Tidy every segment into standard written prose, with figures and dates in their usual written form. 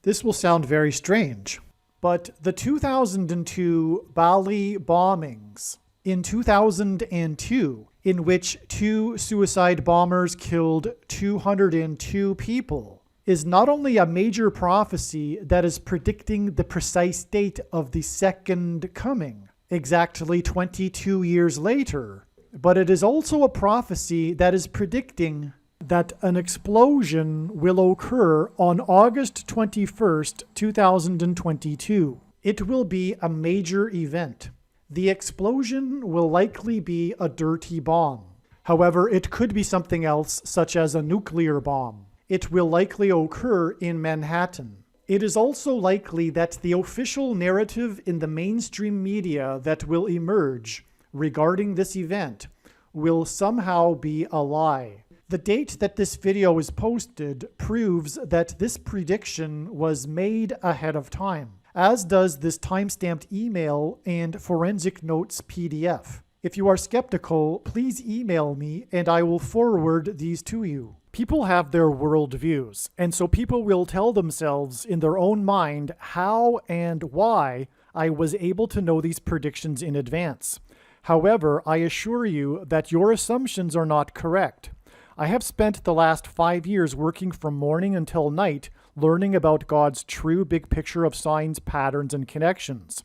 This will sound very strange, but the 2002 BALI bombings in 2002, in which two suicide bombers killed 202 people, is not only a major prophecy that is predicting the precise date of the second coming, exactly 22 years later, but it is also a prophecy that is predicting that an explosion will occur on August 21st, 2022. It will be a major event. The explosion will likely be a dirty bomb. However, it could be something else, such as a nuclear bomb. It will likely occur in Manhattan. It is also likely that the official narrative in the mainstream media that will emerge regarding this event will somehow be a lie. The date that this video is posted proves that this prediction was made ahead of time, as does this timestamped email and forensic notes PDF. If you are skeptical, please email me and I will forward these to you. People have their worldviews, and so people will tell themselves in their own mind how and why I was able to know these predictions in advance. However, I assure you that your assumptions are not correct. I have spent the last 5 years working from morning until night learning about God's true big picture of signs, patterns, and connections.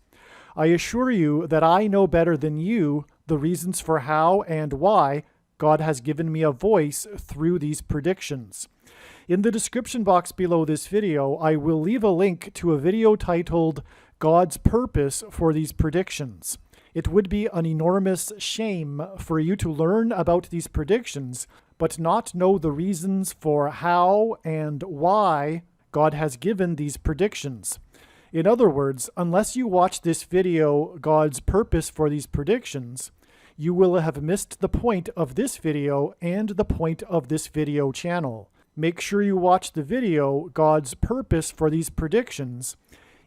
I assure you that I know better than you the reasons for how and why God has given me a voice through these predictions. In the description box below this video, I will leave a link to a video titled God's Purpose for These Predictions. It would be an enormous shame for you to learn about these predictions, but not know the reasons for how and why God has given these predictions. In other words, unless you watch this video, God's Purpose for These Predictions, you will have missed the point of this video and the point of this video channel. Make sure you watch the video, God's Purpose for These Predictions,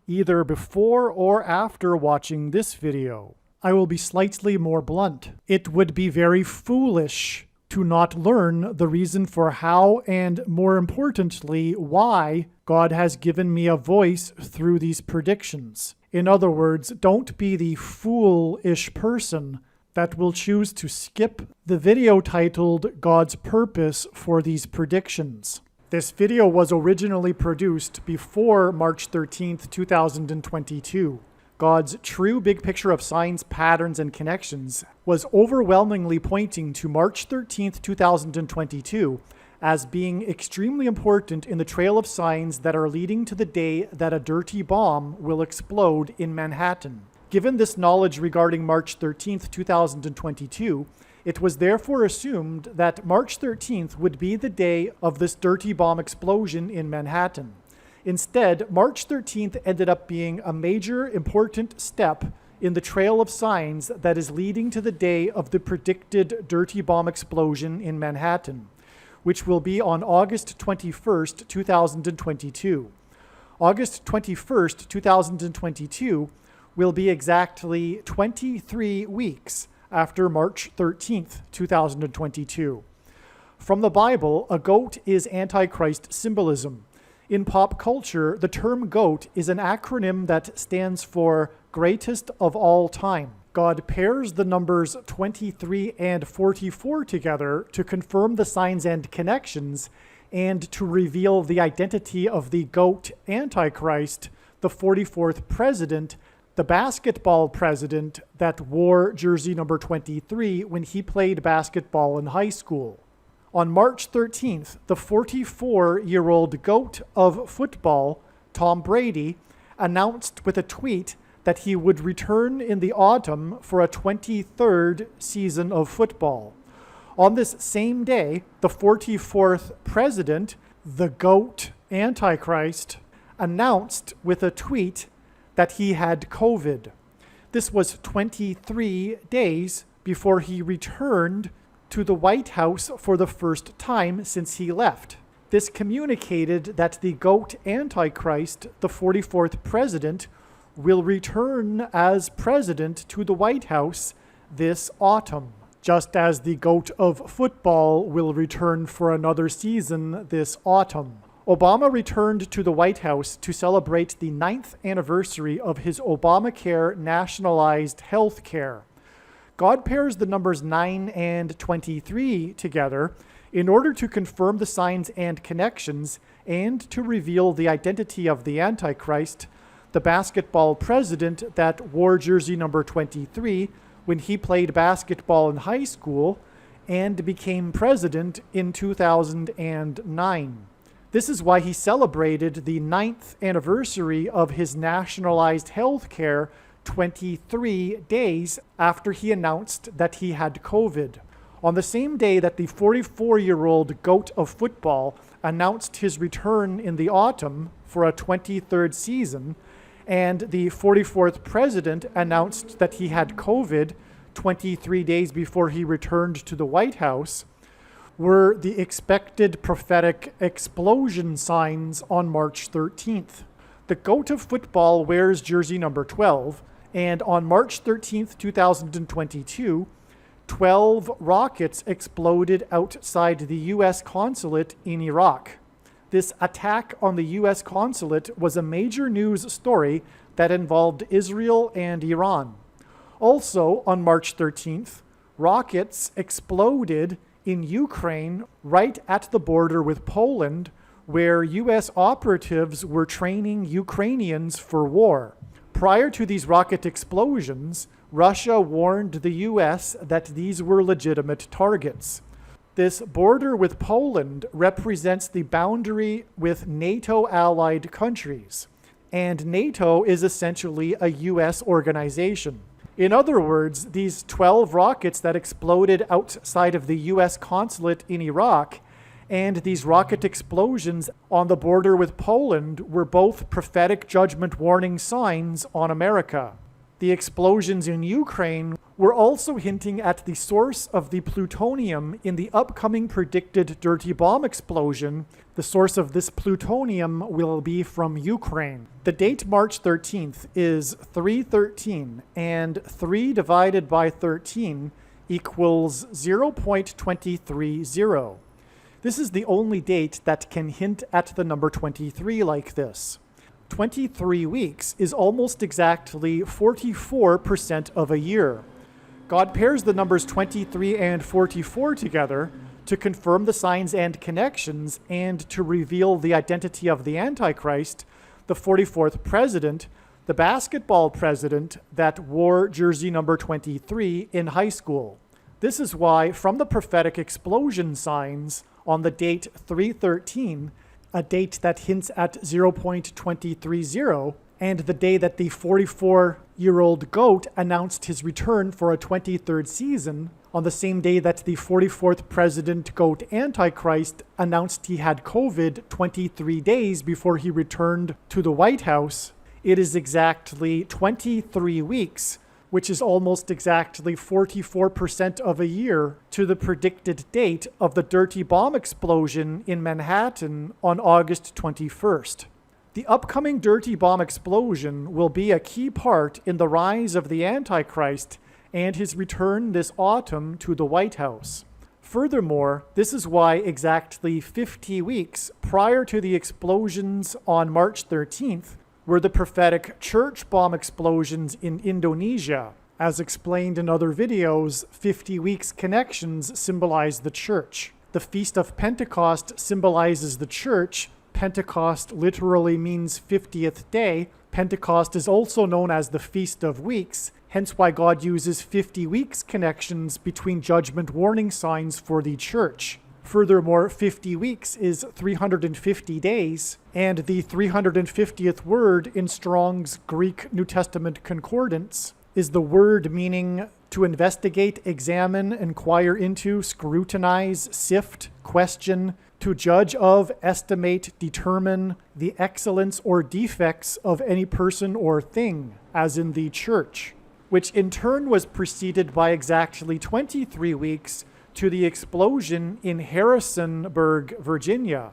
either before or after watching this video. I will be slightly more blunt. It would be very foolish to not learn the reason for how and, more importantly, why God has given me a voice through these predictions. In other words, don't be the foolish person that will choose to skip the video titled God's Purpose for These Predictions. This video was originally produced before March 13th, 2022. God's true big picture of signs, patterns, and connections was overwhelmingly pointing to March 13th, 2022 as being extremely important in the trail of signs that are leading to the day that a dirty bomb will explode in Manhattan. Given this knowledge regarding March 13th, 2022, it was therefore assumed that March 13th would be the day of this dirty bomb explosion in Manhattan. Instead, March 13th ended up being a major important step in the trail of signs that is leading to the day of the predicted dirty bomb explosion in Manhattan, which will be on August 21st, 2022. August 21st, 2022 will be exactly 23 weeks after March 13th, 2022. From the Bible, a goat is Antichrist symbolism. In pop culture, the term GOAT is an acronym that stands for Greatest of All Time. God pairs the numbers 23 and 44 together to confirm the signs and connections and to reveal the identity of the GOAT Antichrist, the 44th president, the basketball president that wore jersey number 23 when he played basketball in high school. On March 13th, the 44-year-old GOAT of football, Tom Brady, announced with a tweet that he would return in the autumn for a 23rd season of football. On this same day, the 44th president, the GOAT Antichrist, announced with a tweet that he had COVID. This was 23 days before he returned to the White House for the first time since he left. This communicated that the GOAT Antichrist, the 44th president, will return as president to the White House this autumn, just as the GOAT of football will return for another season this autumn. Obama returned to the White House to celebrate the 9th anniversary of his Obamacare nationalized health care. God pairs the numbers 9 and 23 together in order to confirm the signs and connections and to reveal the identity of the Antichrist, the basketball president that wore jersey number 23 when he played basketball in high school and became president in 2009. This is why he celebrated the 9th anniversary of his nationalized health care 23 days after he announced that he had COVID. On the same day that the 44-year-old GOAT of football announced his return in the autumn for a 23rd season, and the 44th president announced that he had COVID 23 days before he returned to the White House, were the expected prophetic explosion signs on March 13th. The GOAT of football wears jersey number 12, and on March 13th, 2022, 12 rockets exploded outside the U.S. consulate in Iraq. This attack on the U.S. consulate was a major news story that involved Israel and Iran. Also, on March 13th, rockets exploded in Ukraine right at the border with Poland, where U.S. operatives were training Ukrainians for war. Prior to these rocket explosions, Russia warned the U.S. that these were legitimate targets. This border with Poland represents the boundary with NATO-allied countries, and NATO is essentially a U.S. organization. In other words, these 12 rockets that exploded outside of the U.S. consulate in Iraq and these rocket explosions on the border with Poland were both prophetic judgment warning signs on America. The explosions in Ukraine were also hinting at the source of the plutonium in the upcoming predicted dirty bomb explosion. The source of this plutonium will be from Ukraine. The date March 13th is 313, and 3 divided by 13 equals 0.230. This is the only date that can hint at the number 23 like this. 23 weeks is almost exactly 44% of a year. God pairs the numbers 23 and 44 together to confirm the signs and connections and to reveal the identity of the Antichrist, the 44th president, the basketball president that wore jersey number 23 in high school. This is why, from the prophetic explosion signs on the date 313, a date that hints at 0.230, and the day that the 44-year-old GOAT announced his return for a 23rd season, on the same day that the 44th president GOAT Antichrist announced he had COVID 23 days before he returned to the White House, it is exactly 23 weeks, which is almost exactly 44% of a year to the predicted date of the dirty bomb explosion in Manhattan on August 21st. The upcoming dirty bomb explosion will be a key part in the rise of the Antichrist and his return this autumn to the White House. Furthermore, this is why exactly 50 weeks prior to the explosions on March 13th, were the prophetic church bomb explosions in Indonesia. As explained in other videos, 50 weeks connections symbolize the church. The Feast of Pentecost symbolizes the church. Pentecost literally means 50th day. Pentecost is also known as the Feast of Weeks, hence why God uses 50 weeks connections between judgment warning signs for the church. Furthermore, 50 weeks is 350 days, and the 350th word in Strong's Greek New Testament Concordance is the word meaning to investigate, examine, inquire into, scrutinize, sift, question, to judge of, estimate, determine the excellence or defects of any person or thing, as in the church, which in turn was preceded by exactly 23 weeks to the explosion in Harrisonburg, Virginia.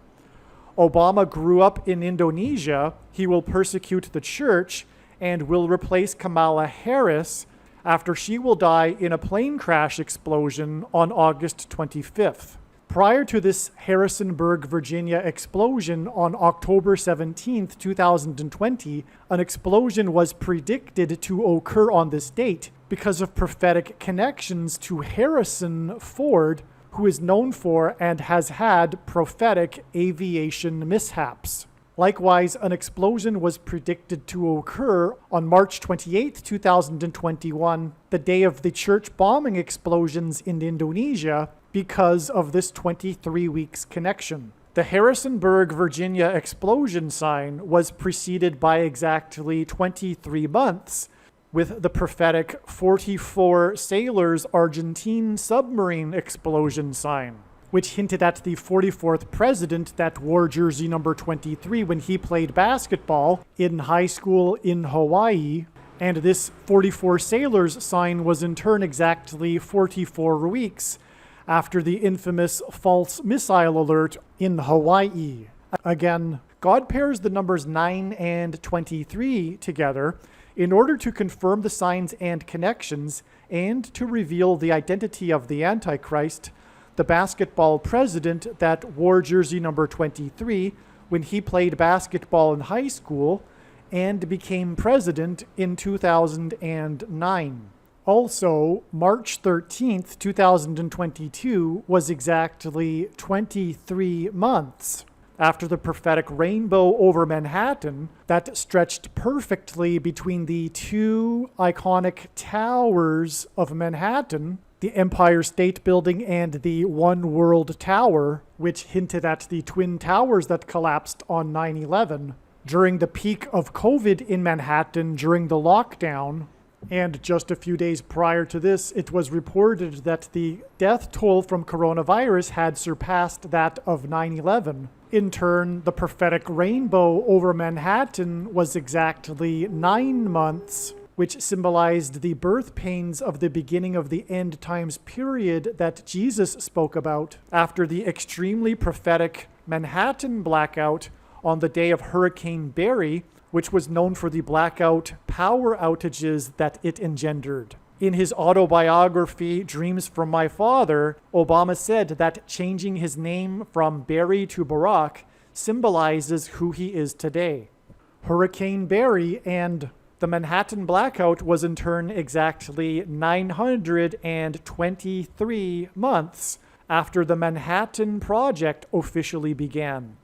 Obama grew up in Indonesia. He will persecute the church and will replace Kamala Harris after she will die in a plane crash explosion on August 25th. Prior to this Harrisonburg, Virginia explosion on October 17, 2020, an explosion was predicted to occur on this date because of prophetic connections to Harrison Ford, who is known for and has had prophetic aviation mishaps. Likewise, an explosion was predicted to occur on March 28, 2021, the day of the church bombing explosions in Indonesia, because of this 23 weeks connection. The Harrisonburg, Virginia explosion sign was preceded by exactly 23 months with the prophetic 44 sailors Argentine submarine explosion sign, which hinted at the 44th president that wore jersey number 23 when he played basketball in high school in Hawaii. And this 44 sailors sign was in turn exactly 44 weeks after the infamous false missile alert in Hawaii. Again, God pairs the numbers 9 and 23 together in order to confirm the signs and connections and to reveal the identity of the Antichrist, the basketball president that wore jersey number 23 when he played basketball in high school and became president in 2009. Also, March 13th, 2022 was exactly 23 months after the prophetic rainbow over Manhattan that stretched perfectly between the two iconic towers of Manhattan, the Empire State Building and the One World Tower, which hinted at the Twin Towers that collapsed on 9/11. During the peak of COVID in Manhattan during the lockdown, and just a few days prior to this, it was reported that the death toll from coronavirus had surpassed that of 9/11. In turn, the prophetic rainbow over Manhattan was exactly 9 months, which symbolized the birth pains of the beginning of the end times period that Jesus spoke about after the extremely prophetic Manhattan blackout on the day of Hurricane Barry, which was known for the blackout power outages that it engendered. In his autobiography, Dreams from My Father, Obama said that changing his name from Barry to Barack symbolizes who he is today. Hurricane Barry and the Manhattan blackout was in turn exactly 923 months after the Manhattan Project officially began.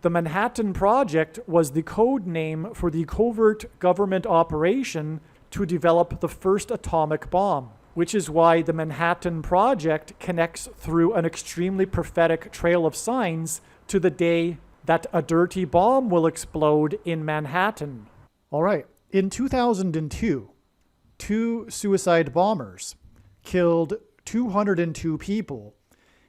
The Manhattan Project was the code name for the covert government operation to develop the first atomic bomb, which is why the Manhattan Project connects through an extremely prophetic trail of signs to the day that a dirty bomb will explode in Manhattan. All right. In 2002, 2 suicide bombers killed 202 people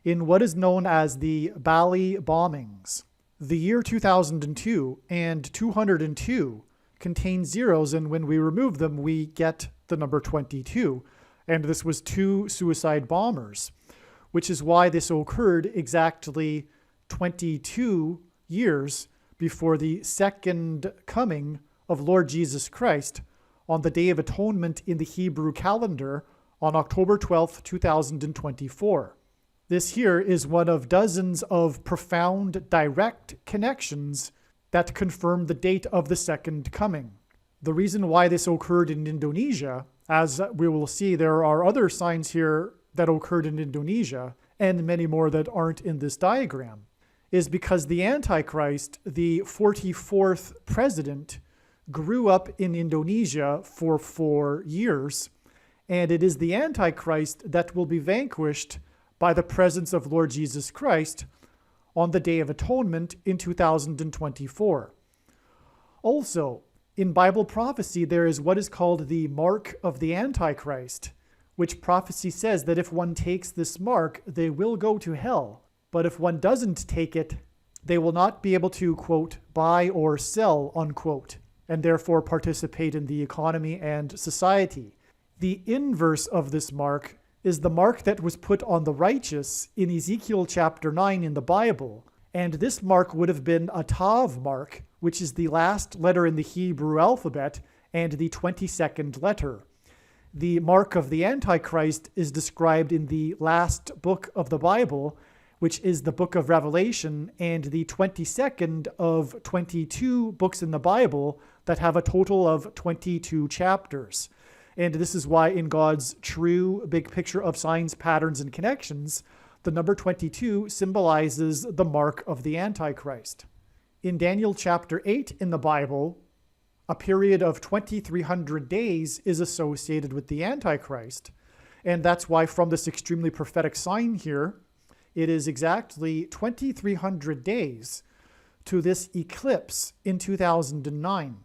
in what is known as the BALI bombings. The year 2002 and 202 contain zeros, and when we remove them, we get the number 22. And this was 2 suicide bombers, which is why this occurred exactly 22 years before the second coming of Lord Jesus Christ on the Day of Atonement in the Hebrew calendar on October 12th, 2024. This here is one of dozens of profound direct connections that confirm the date of the second coming. The reason why this occurred in Indonesia, as we will see, there are other signs here that occurred in Indonesia and many more that aren't in this diagram, is because the Antichrist, the 44th president, grew up in Indonesia for 4 years, and it is the Antichrist that will be vanquished by the presence of Lord Jesus Christ on the Day of Atonement in 2024. Also, in Bible prophecy, there is what is called the mark of the Antichrist, which prophecy says that if one takes this mark, they will go to hell. But if one doesn't take it, they will not be able to, quote, buy or sell, unquote, and therefore participate in the economy and society. The inverse of this mark is the mark that was put on the righteous in Ezekiel chapter 9 in the Bible. And this mark would have been a Tav mark, which is the last letter in the Hebrew alphabet and the 22nd letter. The mark of the Antichrist is described in the last book of the Bible, which is the book of Revelation and the 22nd of 22 books in the Bible that have a total of 22 chapters. And this is why in God's true big picture of signs, patterns, and connections, the number 22 symbolizes the mark of the Antichrist. In Daniel chapter 8 in the Bible, a period of 2,300 days is associated with the Antichrist. And that's why from this extremely prophetic sign here, it is exactly 2,300 days to this eclipse in 2009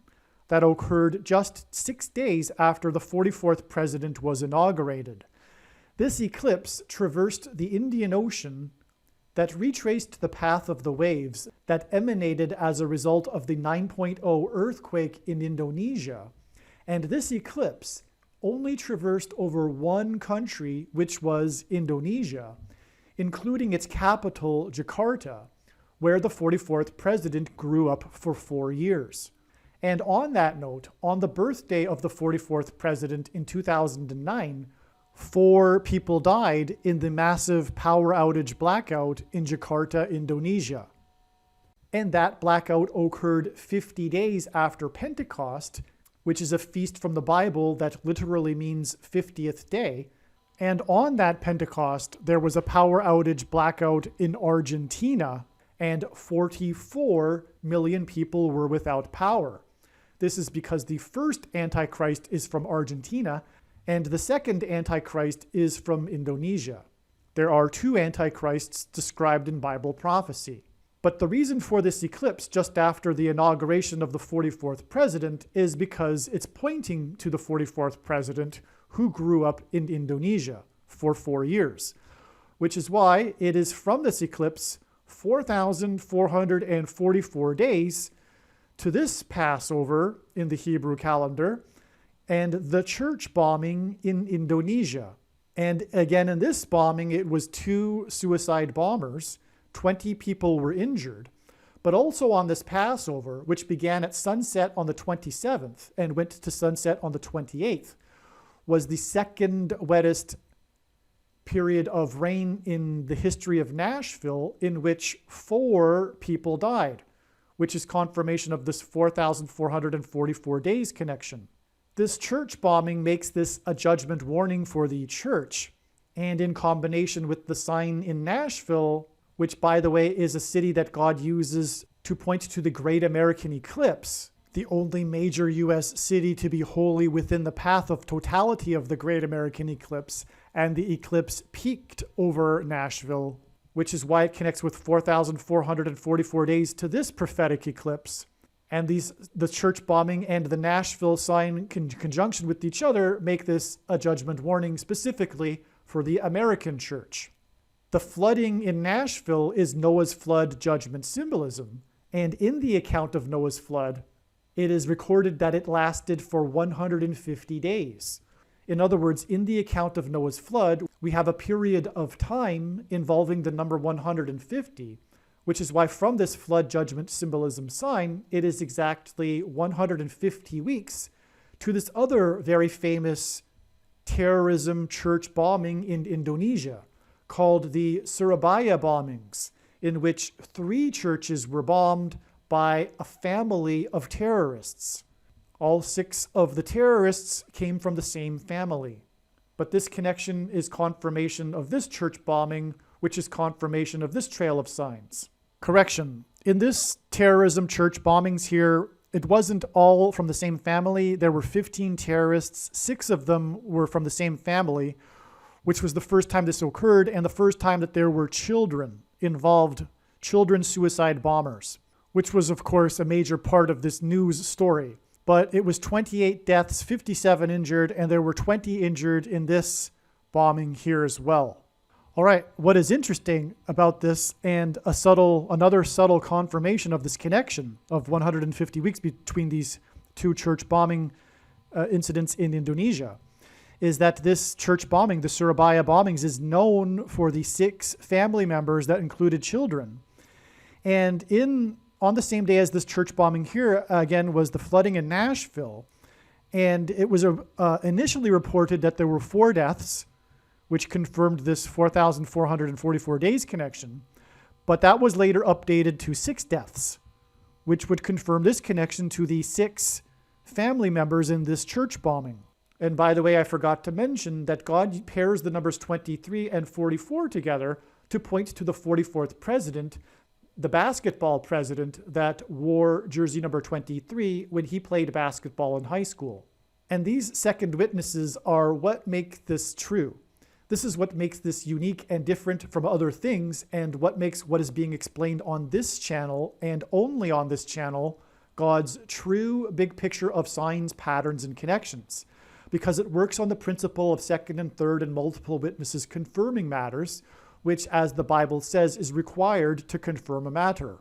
that occurred just 6 days after the 44th president was inaugurated. This eclipse traversed the Indian Ocean that retraced the path of the waves that emanated as a result of the 9.0 earthquake in Indonesia. And this eclipse only traversed over one country, which was Indonesia, including its capital, Jakarta, where the 44th president grew up for 4 years. And on that note, on the birthday of the 44th president in 2009, 4 people died in the massive power outage blackout in Jakarta, Indonesia. And that blackout occurred 50 days after Pentecost, which is a feast from the Bible that literally means 50th day. And on that Pentecost, there was a power outage blackout in Argentina, and 44 million people were without power. This is because the first Antichrist is from Argentina, and the second Antichrist is from Indonesia. There are 2 Antichrists described in Bible prophecy. But the reason for this eclipse just after the inauguration of the 44th president is because it's pointing to the 44th president who grew up in Indonesia for 4 years, which is why it is from this eclipse 4,444 days to this Passover in the Hebrew calendar, and the church bombing in Indonesia. And again, in this bombing, it was 2 suicide bombers. 20 people were injured. But also on this Passover, which began at sunset on the 27th and went to sunset on the 28th, was the second wettest period of rain in the history of Nashville, in which 4 people died, which is confirmation of this 4,444 days connection. This church bombing makes this a judgment warning for the church, and in combination with the sign in Nashville, which, by the way, is a city that God uses to point to the Great American Eclipse, the only major U.S. city to be wholly within the path of totality of the Great American Eclipse, and the eclipse peaked over Nashville, which is why it connects with 4,444 days to this prophetic eclipse. And the church bombing and the Nashville sign in conjunction with each other make this a judgment warning specifically for the American church. The flooding in Nashville is Noah's flood judgment symbolism. And in the account of Noah's flood, it is recorded that it lasted for 150 days. In other words, in the account of Noah's flood, we have a period of time involving the number 150, which is why from this flood judgment symbolism sign, it is exactly 150 weeks to this other very famous terrorism church bombing in Indonesia called the Surabaya bombings, in which 3 churches were bombed by a family of terrorists. All 6 of the terrorists came from the same family. But this connection is confirmation of this church bombing, which is confirmation of this trail of signs. Correction. In this terrorism church bombings here, it wasn't all from the same family. There were 15 terrorists. 6 of them were from the same family, which was the first time this occurred and the first time that there were children involved, children suicide bombers, which was, of course, a major part of this news story. But it was 28 deaths, 57 injured, and there were 20 injured in this bombing here as well. All right, what is interesting about this, and another subtle confirmation of this connection of 150 weeks between these 2 church bombing incidents in Indonesia, is that this church bombing, the Surabaya bombings, is known for the 6 family members that included children. And on the same day as this church bombing here, again, was the flooding in Nashville. And it was initially reported that there were 4 deaths, which confirmed this 4,444 days connection, but that was later updated to 6 deaths, which would confirm this connection to the 6 family members in this church bombing. And by the way, I forgot to mention that God pairs the numbers 23 and 44 together to point to the 44th president, the basketball president that wore jersey number 23 when he played basketball in high school. And these second witnesses are what make this true. This is what makes this unique and different from other things, and what makes what is being explained on this channel, and only on this channel, God's true big picture of signs, patterns, and connections. Because it works on the principle of second and third and multiple witnesses confirming matters, which, as the Bible says, is required to confirm a matter.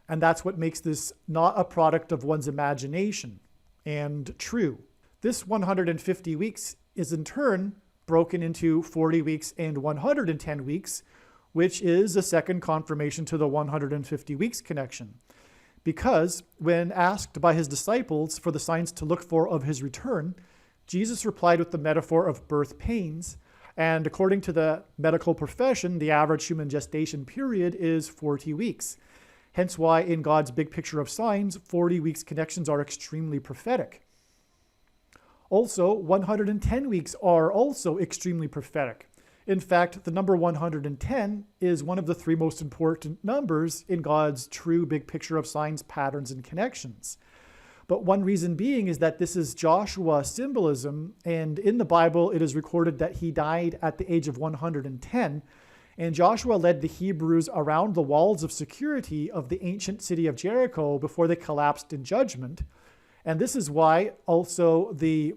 And that's what makes this not a product of one's imagination and true. This 150 weeks is in turn broken into 40 weeks and 110 weeks, which is a second confirmation to the 150 weeks connection. Because when asked by his disciples for the signs to look for of his return, Jesus replied with the metaphor of birth pains. And according to the medical profession, the average human gestation period is 40 weeks. Hence why in God's big picture of signs, 40 weeks connections are extremely prophetic. Also, 110 weeks are also extremely prophetic. In fact, the number 110 is one of the 3 most important numbers in God's true big picture of signs, patterns, and connections. But one reason being is that this is Joshua symbolism, and in the Bible it is recorded that he died at the age of 110, and Joshua led the Hebrews around the walls of security of the ancient city of Jericho before they collapsed in judgment. And this is why also the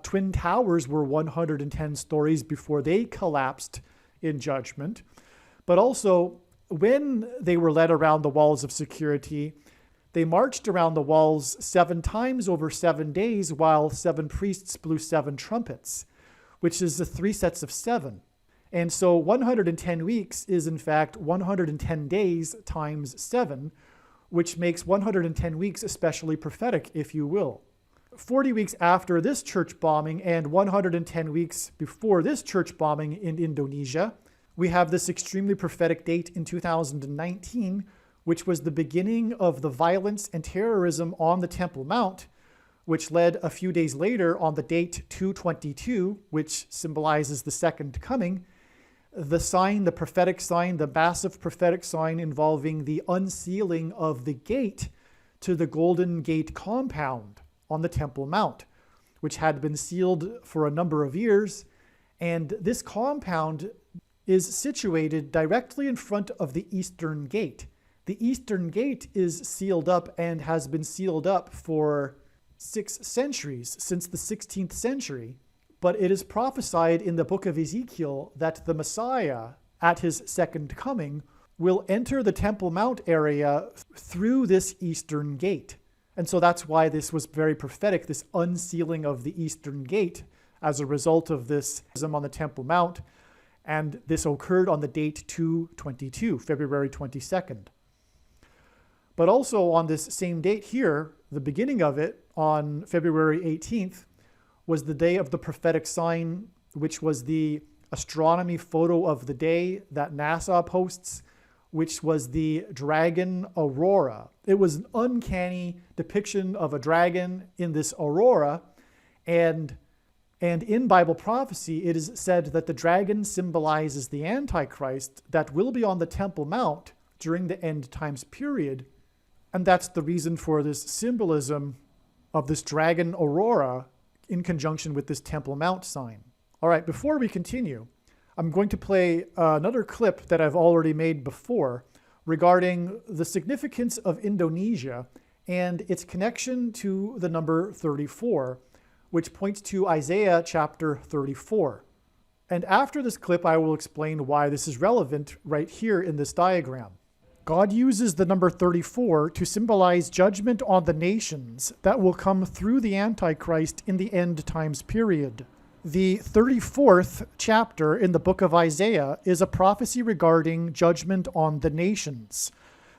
Twin Towers were 110 stories before they collapsed in judgment. But also, when they were led around the walls of security, they marched around the walls 7 times over 7 days while 7 priests blew 7 trumpets, which is the 3 sets of 7. And so 110 weeks is in fact 110 days times 7, which makes 110 weeks especially prophetic, if you will. 40 weeks after this church bombing and 110 weeks before this church bombing in Indonesia, we have this extremely prophetic date in 2019, which was the beginning of the violence and terrorism on the Temple Mount, which led a few days later on the date 222, which symbolizes the second coming, the sign, the prophetic sign, the massive prophetic sign involving the unsealing of the gate to the Golden Gate compound on the Temple Mount, which had been sealed for a number of years. And this compound is situated directly in front of the Eastern Gate. The Eastern Gate is sealed up and has been sealed up for 6 centuries, since the 16th century. But it is prophesied in the book of Ezekiel that the Messiah, at his second coming, will enter the Temple Mount area through this Eastern Gate. And so that's why this was very prophetic, this unsealing of the Eastern Gate as a result of this on the Temple Mount. And this occurred on the date 222, February 22nd. But also on this same date here, the beginning of it, on February 18th, was the day of the prophetic sign, which was the astronomy photo of the day that NASA posts, which was the dragon aurora. It was an uncanny depiction of a dragon in this aurora, and in Bible prophecy, it is said that the dragon symbolizes the Antichrist that will be on the Temple Mount during the end times period. And that's the reason for this symbolism of this dragon aurora in conjunction with this Temple Mount sign. All right, before we continue, I'm going to play another clip that I've already made before regarding the significance of Indonesia and its connection to the number 34, which points to Isaiah chapter 34. And after this clip, I will explain why this is relevant right here in this diagram. God uses the number 34 to symbolize judgment on the nations that will come through the Antichrist in the end times period. The 34th chapter in the book of Isaiah is a prophecy regarding judgment on the nations.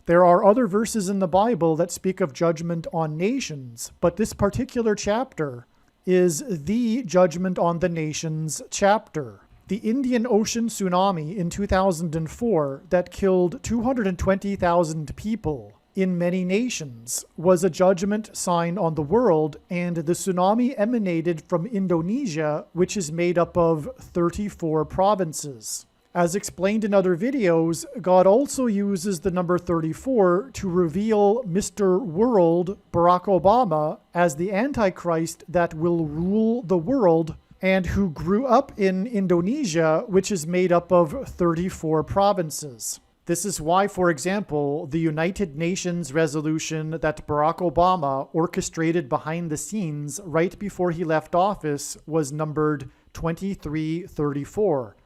There are other verses in the Bible that speak of judgment on nations, but this particular chapter is the judgment on the nations chapter. The Indian Ocean tsunami in 2004 that killed 220,000 people in many nations was a judgment sign on the world, and the tsunami emanated from Indonesia, which is made up of 34 provinces. As explained in other videos, God also uses the number 34 to reveal Mr. World, Barack Obama, as the Antichrist that will rule the world and who grew up in Indonesia, which is made up of 34 provinces. This is why, for example, the United Nations resolution that Barack Obama orchestrated behind the scenes right before he left office was numbered 2334.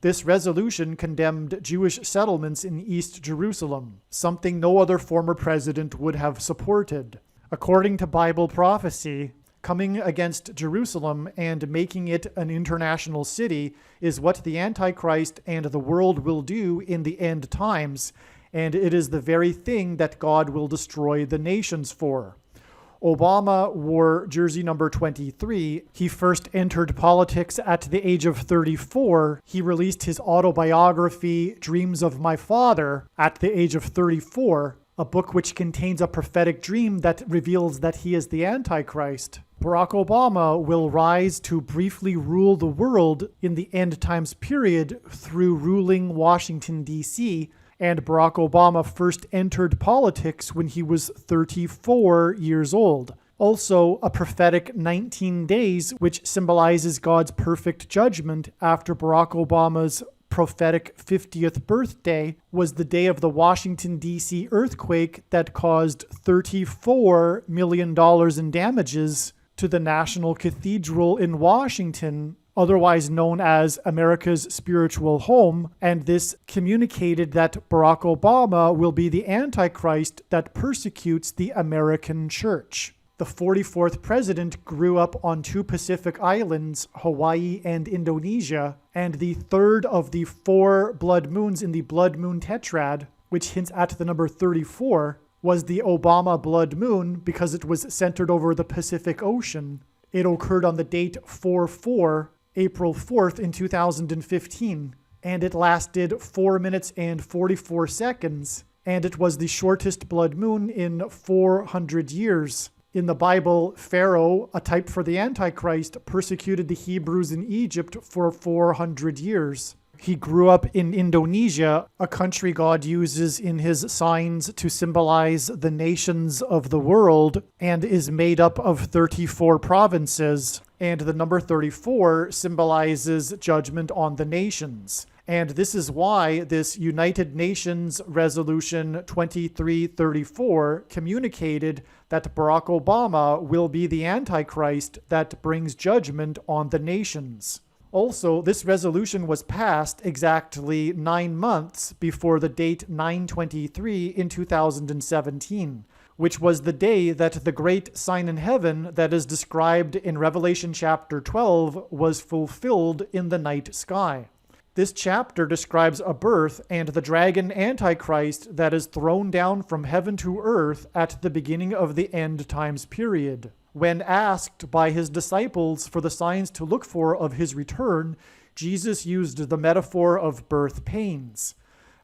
This resolution condemned Jewish settlements in East Jerusalem, something no other former president would have supported. According to Bible prophecy, coming against Jerusalem and making it an international city is what the Antichrist and the world will do in the end times, and it is the very thing that God will destroy the nations for. Obama wore jersey number 23. He first entered politics at the age of 34. He released his autobiography, Dreams of My Father, at the age of 34, a book which contains a prophetic dream that reveals that he is the Antichrist. Barack Obama will rise to briefly rule the world in the end times period through ruling Washington, D.C., and Barack Obama first entered politics when he was 34 years old. Also, a prophetic 19 days, which symbolizes God's perfect judgment after Barack Obama's prophetic 50th birthday, was the day of the Washington, D.C. earthquake that caused $34 million in damages to the National Cathedral in Washington, otherwise known as America's spiritual home, and this communicated that Barack Obama will be the Antichrist that persecutes the American church. The 44th president grew up on two Pacific islands, Hawaii and Indonesia, and the third of the 4 blood moons in the blood moon tetrad, which hints at the number 34, was the Obama blood moon because it was centered over the Pacific Ocean. It occurred on the date 4/4, April 4th in 2015, and it lasted 4 minutes and 44 seconds, and it was the shortest blood moon in 400 years. In the Bible, Pharaoh, a type for the Antichrist, persecuted the Hebrews in Egypt for 400 years. He grew up in Indonesia, a country God uses in his signs to symbolize the nations of the world, and is made up of 34 provinces. And the number 34 symbolizes judgment on the nations. And this is why this United Nations Resolution 2334 communicated that Barack Obama will be the Antichrist that brings judgment on the nations. Also, this resolution was passed exactly 9 months before the date 9/23 in 2017, which was the day that the great sign in heaven that is described in Revelation chapter 12 was fulfilled in the night sky. This chapter describes a birth and the dragon Antichrist that is thrown down from heaven to earth at the beginning of the end times period. When asked by his disciples for the signs to look for of his return, Jesus used the metaphor of birth pains.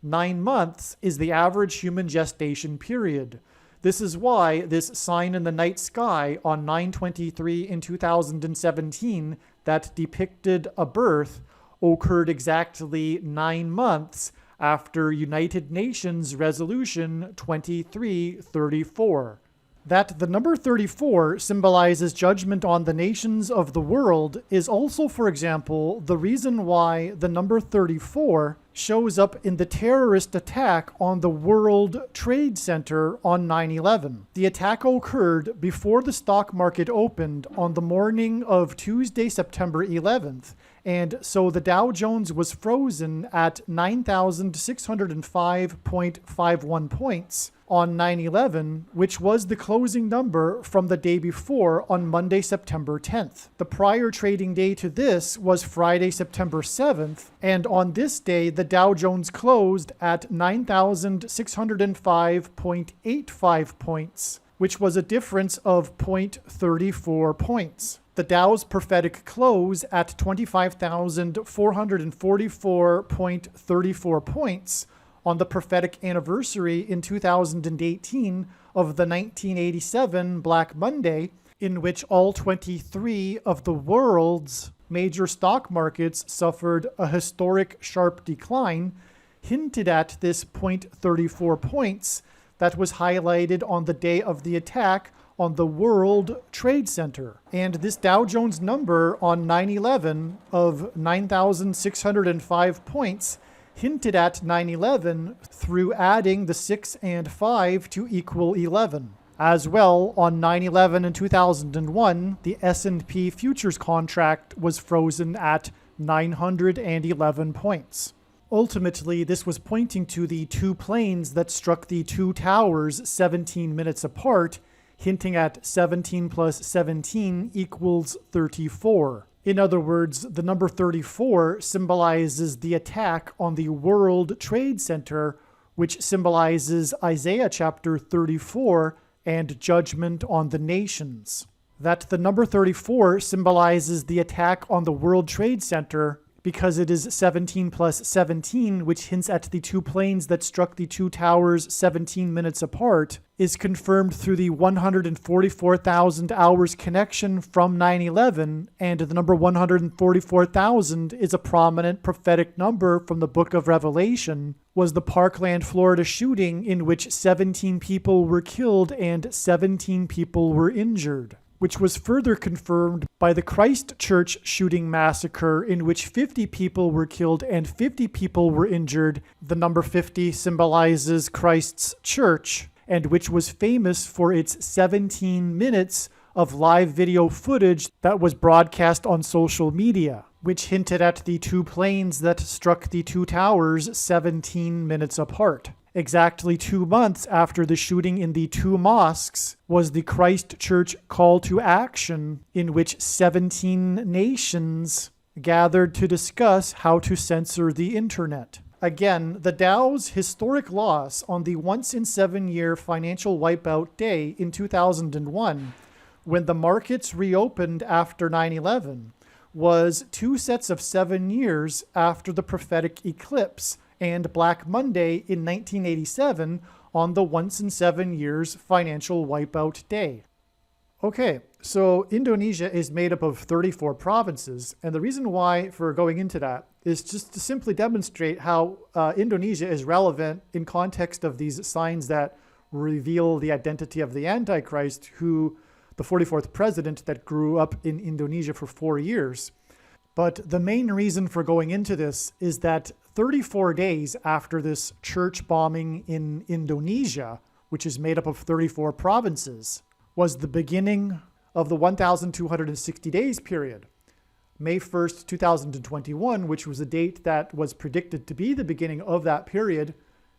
9 months is the average human gestation period. This is why this sign in the night sky on 9/23 in 2017 that depicted a birth occurred exactly 9 months after United Nations Resolution 2334. That the number 34 symbolizes judgment on the nations of the world is also, for example, the reason why the number 34 shows up in the terrorist attack on the World Trade Center on 9/11. The attack occurred before the stock market opened on the morning of Tuesday, September 11th, and so the Dow Jones was frozen at 9,605.51 points on 9/11, which was the closing number from the day before on Monday, September 10th. The prior trading day to this was Friday, September 7th, and on this day, the Dow Jones closed at 9,605.85 points, which was a difference of 0.34 points. The Dow's prophetic close at 25,444.34 points on the prophetic anniversary in 2018 of the 1987 Black Monday, in which all 23 of the world's major stock markets suffered a historic sharp decline, hinted at this 0.34 points that was highlighted on the day of the attack on the World Trade Center. And this Dow Jones number on 9/11 of 9,605 points hinted at 9/11 through adding the 6 and 5 to equal 11. As well, on 9/11 in 2001, the S&P futures contract was frozen at 911 points. Ultimately, this was pointing to the two planes that struck the two towers 17 minutes apart, hinting at 17 plus 17 equals 34. In other words, the number 34 symbolizes the attack on the World Trade Center, which symbolizes Isaiah chapter 34 and judgment on the nations. That the number 34 symbolizes the attack on the World Trade Center because it is 17 plus 17, which hints at the two planes that struck the two towers 17 minutes apart, is confirmed through the 144,000 hours connection from 9/11, and the number 144,000 is a prominent prophetic number from the book of Revelation, was the Parkland, Florida shooting in which 17 people were killed and 17 people were injured, which was further confirmed by the Christchurch shooting massacre in which 50 people were killed and 50 people were injured. The number 50 symbolizes Christ's church, and which was famous for its 17 minutes of live video footage that was broadcast on social media, which hinted at the two planes that struck the two towers 17 minutes apart. Exactly 2 months after the shooting in the two mosques was the Christchurch call to action, in which 17 nations gathered to discuss how to censor the internet. Again, the Dow's historic loss on the once-in-7-year financial wipeout day in 2001, when the markets reopened after 9/11, was 2 sets of 7 years after the prophetic eclipse and Black Monday in 1987 on the once-in-7 years financial wipeout day. Okay, so Indonesia is made up of 34 provinces, and the reason why for going into that is just to simply demonstrate how Indonesia is relevant in context of these signs that reveal the identity of the Antichrist, who the 44th president that grew up in Indonesia for 4 years. But the main reason for going into this is that 34 days after this church bombing in Indonesia, which is made up of 34 provinces, was the beginning of the 1,260 days period. May 1st, 2021, which was a date that was predicted to be the beginning of that period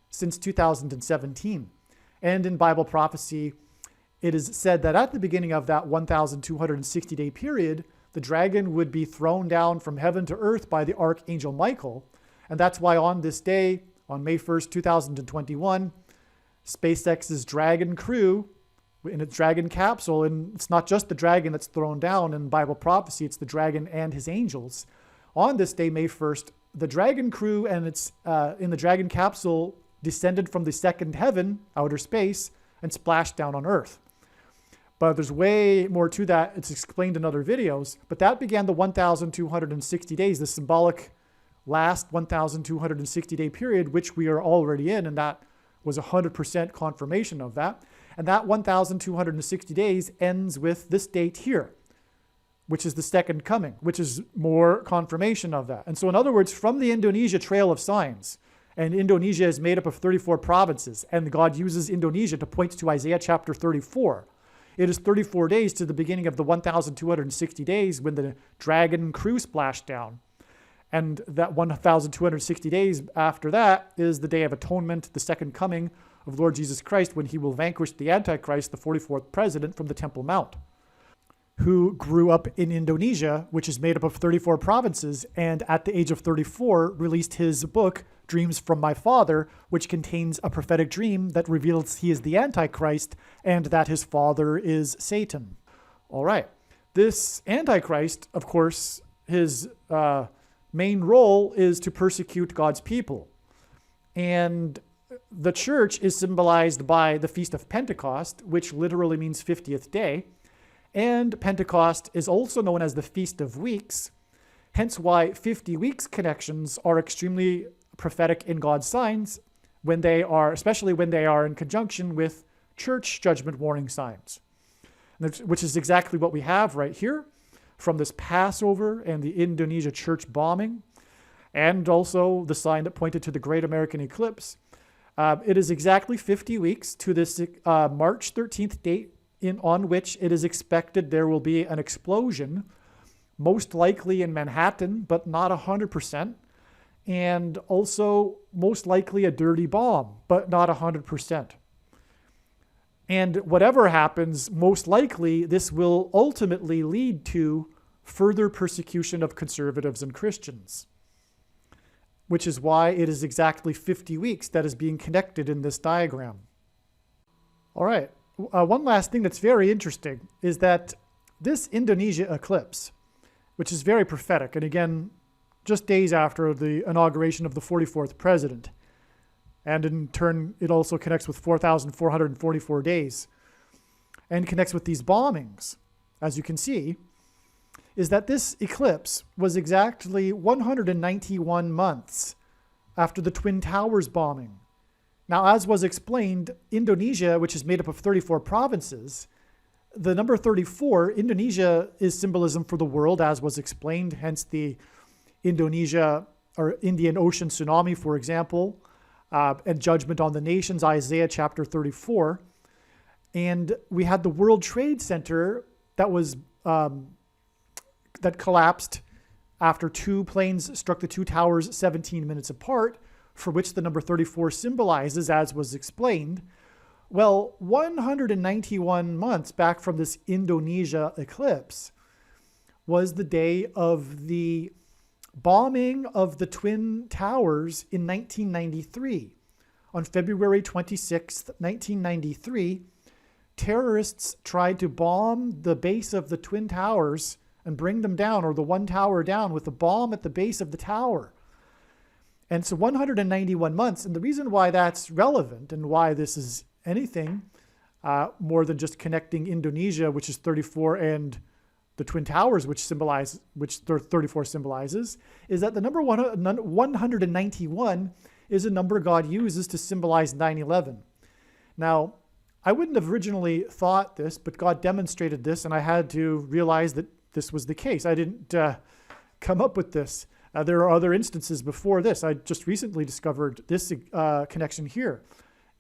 since 2017. And in Bible prophecy, it is said that at the beginning of that 1,260-day period, the dragon would be thrown down from heaven to earth by the Archangel Michael. And that's why on this day, on May 1st, 2021, SpaceX's Dragon crew in its Dragon capsule, and it's not just the dragon that's thrown down in Bible prophecy, it's the dragon and his angels. On this day, May 1st, the Dragon crew and its in the Dragon capsule descended from the second heaven, outer space, and splashed down on Earth. But there's way more to that. It's explained in other videos. But that began the 1,260 days, the symbolic last 1,260-day period, which we are already in, and that was 100% confirmation of that. And that 1,260 days ends with this date here, which is the second coming, which is more confirmation of that. And so in other words, from the Indonesia Trail of Signs, and Indonesia is made up of 34 provinces, and God uses Indonesia to point to Isaiah chapter 34. It is 34 days to the beginning of the 1,260 days when the Dragon crew splashed down. And that 1,260 days after that is the Day of Atonement, the second coming of Lord Jesus Christ, when he will vanquish the Antichrist, the 44th president, from the Temple Mount, who grew up in Indonesia, which is made up of 34 provinces, and at the age of 34 released his book, Dreams from My Father, which contains a prophetic dream that reveals he is the Antichrist and that his father is Satan. All right. This Antichrist, of course, his main role is to persecute God's people. And the church is symbolized by the Feast of Pentecost, which literally means 50th day. And Pentecost is also known as the Feast of Weeks, hence why 50 weeks connections are extremely prophetic in God's signs, when they are, especially when they are in conjunction with church judgment warning signs, which is exactly what we have right here from this Passover and the Indonesia church bombing, and also the sign that pointed to the Great American Eclipse. It is exactly 50 weeks to this March 13th date on which it is expected there will be an explosion, most likely in Manhattan, but not 100%, and also most likely a dirty bomb, but not 100%. And whatever happens, most likely this will ultimately lead to further persecution of conservatives and Christians, which is why it is exactly 50 weeks that is being connected in this diagram. All right, one last thing that's very interesting is that this Indonesia eclipse, which is very prophetic, and again, just days after the inauguration of the 44th president, and in turn, it also connects with 4,444 days, and connects with these bombings, as you can see, is that this eclipse was exactly 191 months after the Twin Towers bombing. Now, as was explained, Indonesia, which is made up of 34 provinces, the number 34, Indonesia is symbolism for the world, as was explained, hence the Indonesia or Indian Ocean tsunami, for example, and judgment on the nations, Isaiah chapter 34. And we had the World Trade Center that was that collapsed after two planes struck the two towers 17 minutes apart, for which the number 34 symbolizes, as was explained. Well, 191 months back from this Indonesia eclipse was the day of the bombing of the Twin Towers in 1993. On February 26th, 1993, terrorists tried to bomb the base of the Twin Towers and bring them down, or the one tower down, with a bomb at the base of the tower. And so 191 months, and the reason why that's relevant and why this is anything more than just connecting Indonesia, which is 34, and the Twin Towers, which 34 symbolizes, is that the number 191 is a number God uses to symbolize 9/11. Now, I wouldn't have originally thought this, but God demonstrated this, and I had to realize that this was the case. I didn't come up with this. There are other instances before this. I just recently discovered this connection here.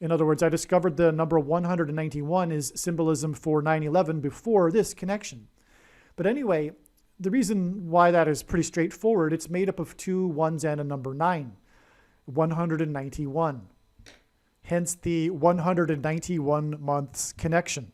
In other words, I discovered the number 191 is symbolism for 9/11 before this connection. But anyway, the reason why that is pretty straightforward, it's made up of two ones and a number 9, 191. Hence the 191 months connection.